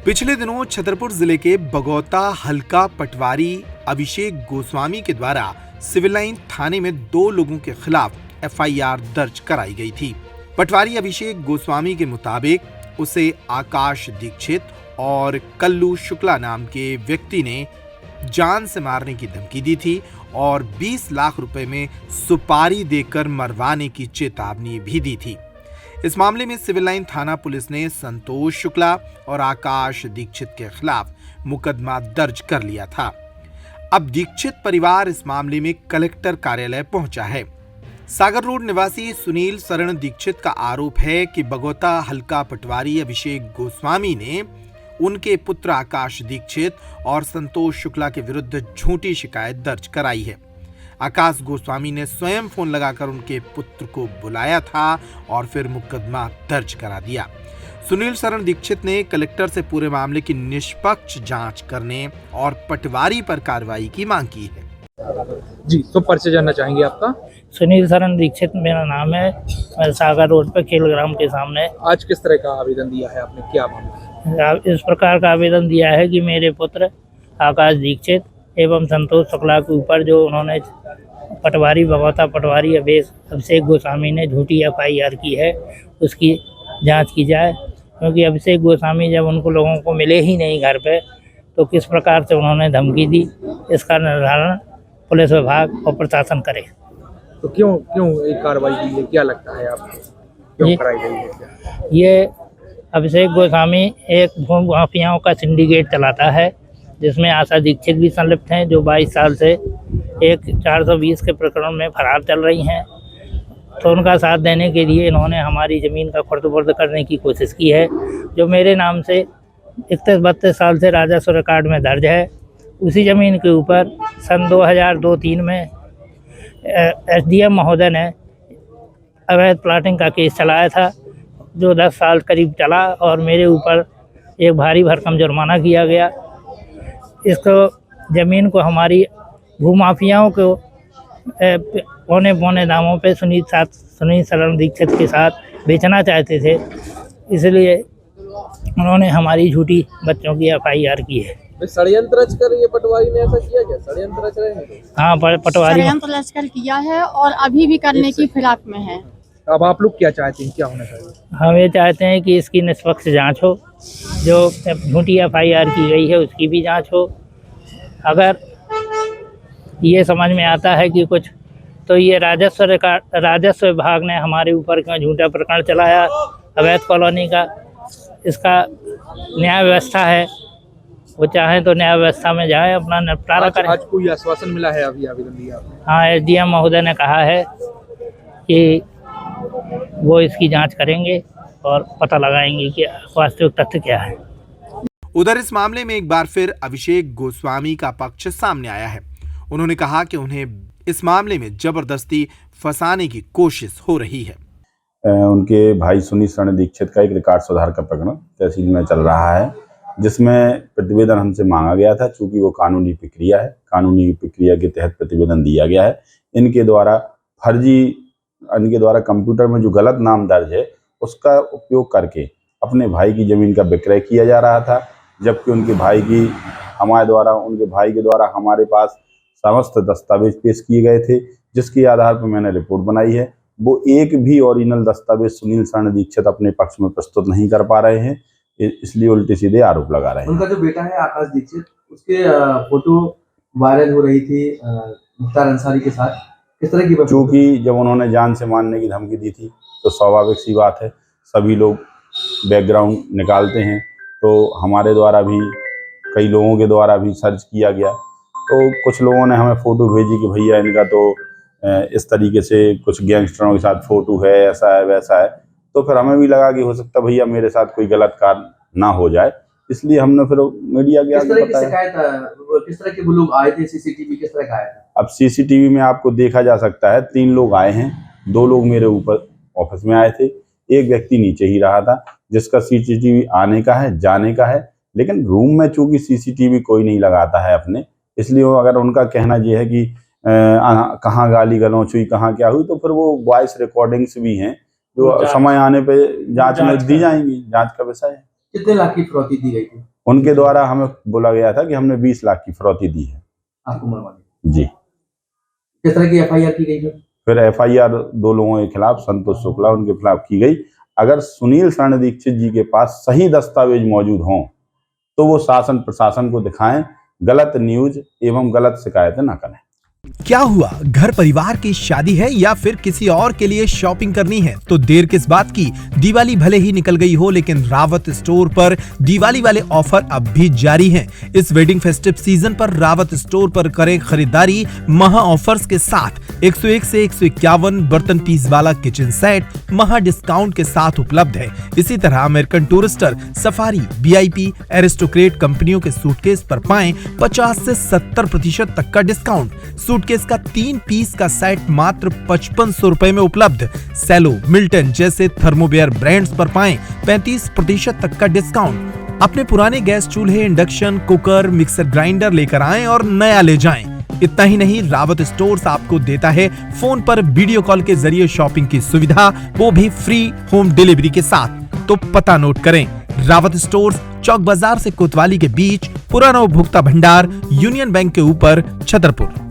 पिछले दिनों छतरपुर जिले के बगौता हल्का पटवारी अभिषेक गोस्वामी के द्वारा सिविल लाइन थाने में 2 लोगों के खिलाफ एफआईआर दर्ज कराई गई थी। पटवारी अभिषेक गोस्वामी के मुताबिक उसे आकाश दीक्षित और कल्लू शुक्ला नाम के व्यक्ति ने जान से मारने की धमकी दी थी और 20 लाख रुपए में सुपारी देकर मरवाने की चेतावनी भी दी थी। इस मामले में सिविल लाइन थाना पुलिस ने संतोष शुक्ला और आकाश दीक्षित के खिलाफ मुकदमा दर्ज कर लिया था। अब दीक्षित परिवार इस मामले में कलेक्टर कार्यालय पहुंचा है। सागर रोड निवासी सुनील शरण दीक्षित का आरोप है कि बगौता हल्का पटवारी अभिषेक गोस्वामी ने उनके पुत्र आकाश दीक्षित और संतोष शुक्ला के विरुद्ध झूठी शिकायत दर्ज कराई है। आकाश गोस्वामी ने स्वयं फोन लगाकर उनके पुत्र को बुलाया था और फिर मुकदमा दर्ज करा दिया। सुनील शरण दीक्षित ने कलेक्टर से पूरे मामले की निष्पक्ष जांच करने और पटवारी पर कार्रवाई की मांग की है। जी, तो परिचय जानना चाहेंगे आपका? सुनील शरण दीक्षित मेरा नाम है। मैं सागर रोड पर खेलग्राम के सामने। आज किस तरह का आवेदन दिया है आपने, क्या मामला? इस प्रकार का आवेदन दिया है कि मेरे पुत्र आकाश दीक्षित एवं संतोष शुक्ला के ऊपर जो उन्होंने पटवारी बगौता पटवारी अभिषेक गोस्वामी ने झूठी एफआईआर की है, उसकी जांच की जाए। क्योंकि अभिषेक गोस्वामी जब उनको लोगों को मिले ही नहीं घर पे, तो किस प्रकार से उन्होंने धमकी दी, इसका निर्धारण पुलिस विभाग और प्रशासन करे। तो क्यों एक कार्रवाई की है, क्या लगता है आपको, क्यों कराई गई है क्या? ये अभिषेक गोस्वामी एक भूमि माफियाओं का सिंडिकेट चलाता है, जिसमें आशा दीक्षित भी संलिप्त हैं, जो 22 साल से एक 420 के प्रकरण में फरार चल रही हैं। तो उनका साथ देने के लिए इन्होंने हमारी ज़मीन का खुर्द-बुर्द करने की कोशिश की है, जो मेरे नाम से 31-32 साल से राजस्व रिकॉर्ड में दर्ज है। उसी ज़मीन के ऊपर सन 2002-03 में एसडीएम महोदय ने अवैध प्लाटिंग का केस चलाया था, जो 10 साल करीब चला और मेरे ऊपर एक भारी भरकम जुर्माना किया गया। इसको ज़मीन को हमारी भूमाफियाओं को पौने दामों पे सुनील शरण दीक्षित के साथ बेचना चाहते थे, इसलिए उन्होंने हमारी झूठी बच्चों की एफआईआर की है। षड्यंत्र रचकर ये पटवारी ने ऐसा किया क्या? षड्यंत्र रच रहे हैं? हाँ, पटवारी षड्यंत्र रचकर किया है और अभी भी करने की फिराक में है। अब आप लोग क्या चाहते हैं, क्या होना चाहिए? हम ये चाहते हैं कि इसकी निष्पक्ष जांच हो, जो झूठी एफआईआर की गई है उसकी भी जांच हो। अगर ये समझ में आता है कि कुछ, तो ये राजस्व विभाग ने हमारे ऊपर क्यों झूठा प्रकरण चलाया अवैध कॉलोनी का, इसका न्याय व्यवस्था है, वो चाहें तो न्याय व्यवस्था में जाएं, अपना निपटारा करें। आज कोई आश्वासन मिला है अभी आवेदन दिया आपने? हाँ, एसडीएम महोदय ने कहा है कि वो इसकी जांच करेंगे और पता लगाएंगे कि वास्तविक तथ्य क्या है। उधर इस मामले में एक बार फिर अभिषेक गोस्वामी का पक्ष सामने आया है। उन्होंने कहा कि उन्हें इस मामले में जबरदस्ती फंसाने की कोशिश हो रही है। उनके भाई सुनील शरण दीक्षित का एक रिकॉर्ड सुधार का प्रकरण तहसील में चल रहा है, जिसमें प्रतिवेदन हमसे मांगा गया था। चूंकि वो कानूनी प्रक्रिया है, कानूनी प्रक्रिया के तहत प्रतिवेदन दिया गया है। इनके द्वारा कंप्यूटर में जो गलत नाम दर्ज है उसका उपयोग करके अपने भाई की ज़मीन का विक्रय किया जा रहा था, जबकि उनके भाई के द्वारा हमारे पास समस्त दस्तावेज पेश किए गए थे, जिसके आधार पर मैंने रिपोर्ट बनाई है। वो एक भी ओरिजिनल दस्तावेज सुनील शरण दीक्षित अपने पक्ष में प्रस्तुत नहीं कर पा रहे हैं, इसलिए उल्टे सीधे आरोप लगा रहे हैं। उनका जो बेटा है आकाश दीक्षित, उसके फोटो वायरल हो रही थी मुख्तार अंसारी के साथ, किस तरह की? चूँकि जब उन्होंने जान से मारने की धमकी दी थी तो स्वाभाविक सी बात है, सभी लोग बैकग्राउंड निकालते हैं, तो हमारे द्वारा भी कई लोगों के द्वारा भी सर्च किया गया, तो कुछ लोगों ने हमें फ़ोटो भेजी कि भैया इनका तो इस तरीके से कुछ गैंगस्टरों के साथ फ़ोटो है, ऐसा है वैसा है। तो फिर हमें भी लगा कि हो सकता है भैया मेरे साथ कोई गलत कार्य ना हो जाए, इसलिए हमने फिर मीडिया के आगे बताया। किस तरह के वो लोग आए थे? सीसीटीवी किस तरह का आया था? अब सीसीटीवी में आपको देखा जा सकता है, 3 लोग आए हैं, 2 लोग मेरे ऊपर ऑफिस में आए थे, एक व्यक्ति नीचे ही रहा था, जिसका सीसीटीवी आने का है, जाने का है। लेकिन रूम में चूंकि सीसीटीवी कोई नहीं लगाता है अपने, इसलिए अगर उनका कहना ये है कि कहाँ गाली गलौच हुई, कहाँ क्या हुई, तो फिर वो वॉइस रिकॉर्डिंग्स भी हैं जो समय आने पे जांच में दी जाएंगी, जांच का विषय है। कितने लाख की फिरौती दी गई थी उनके द्वारा हमें बोला गया था कि हमने 20 लाख की फिरौती दी है आपको मरवाने? जी। किस तरह की एफआईआर की गई है? फिर एफआईआर 2 लोगों के खिलाफ, संतोष शुक्ला उनके खिलाफ की गई। अगर सुनील शरण दीक्षित जी के पास सही दस्तावेज मौजूद हों तो वो शासन प्रशासन को दिखाएं, गलत न्यूज एवं गलत शिकायतें न करें। क्या हुआ, घर परिवार की शादी है या फिर किसी और के लिए शॉपिंग करनी है तो देर किस बात की। दिवाली भले ही निकल गई हो लेकिन रावत स्टोर पर दिवाली वाले ऑफर अब भी जारी हैं। इस वेडिंग फेस्टिव सीजन पर रावत स्टोर पर करें खरीदारी महा ऑफर्स के साथ। 101 से 151 बर्तन पीस वाला किचन सेट महा डिस्काउंट के साथ उपलब्ध है। इसी तरह American Tourister, Safari, VIP, Aristocrat कंपनियों के सूटकेस पर पाएं 50 से 70% तक का डिस्काउंट। सूटकेस का 3 पीस का सेट मात्र 5500 रुपए में उपलब्ध। सेलो, मिल्टन जैसे थर्मोवेयर ब्रांड्स पर पाएं 35% तक का डिस्काउंट। अपने पुराने गैस चूल्हे, इंडक्शन कुकर, मिक्सर ग्राइंडर लेकर आएं और नया ले जाएं। इतना ही नहीं, रावत स्टोर्स आपको देता है फोन पर वीडियो कॉल के जरिए शॉपिंग की सुविधा, वो भी फ्री होम डिलीवरी के साथ। तो पता नोट करें, रावत स्टोर्स, चौक बाजार से कोतवाली के बीच, पुराना उपभोक्ता भंडार, यूनियन बैंक के ऊपर, छतरपुर।